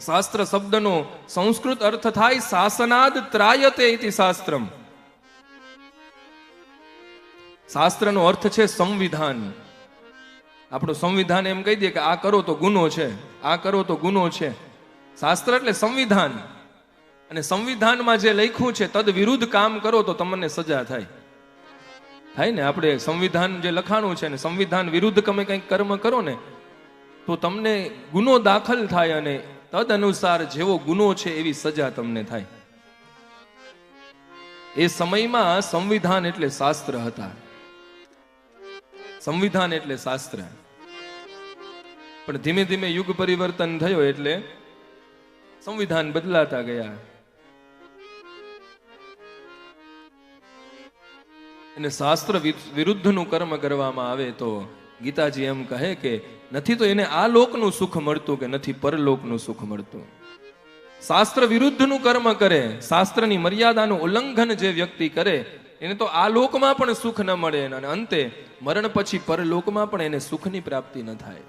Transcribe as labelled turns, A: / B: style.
A: શાસ્ત્ર શબ્દનો સંસ્કૃત અર્થ થાય શાસનાદ ત્રાયતે ઇતિ શાસ્ત્રમ. શાસ્ત્રનો અર્થ છે સંવિધાન. આપણું સંવિધાન એમ કહી દે કે આ કરો તો ગુનો છે, આ કરો તો ગુનો છે. શાસ્ત્ર એટલે સંવિધાન, અને સંવિધાનમાં જે લખ્યું છે તદ વિરુદ્ધ કામ કરો તો તમને સજા થાય. થાય ને, આપણે સંવિધાન જે લખાણું છે ને સંવિધાન વિરુદ્ધ તમે કંઈક કર્મ કરો ને તો તમને ગુનો દાખલ થાય, અને તદ અનુસાર જેવો ગુનો છે એવી સજા તમને થાય. એ સમયમાં સંવિધાન એટલે શાસ્ત્ર હતા. સંવિધાન એટલે શાસ્ત્ર. પણ ધીમે ધીમે યુગ પરિવર્તન થયો એટલે સંવિધાન બદલાતા ગયા. અને શાસ્ત્ર વિરુદ્ધનું કર્મ કરવામાં આવે તો ગીતાજી એમ કહે કે નથી તો એને આ લોકનું સુખ મળતું કે નથી પરલોકનું સુખ મળતું. શાસ્ત્ર વિરુદ્ધનું કર્મ કરે, શાસ્ત્રની મર્યાદાનું ઉલ્લંઘન જે વ્યક્તિ કરે એને તો આ લોકમાં પણ સુખ ન મળે, અને અંતે મરણ પછી પરલોકમાં પણ એને સુખની પ્રાપ્તિ ન થાય.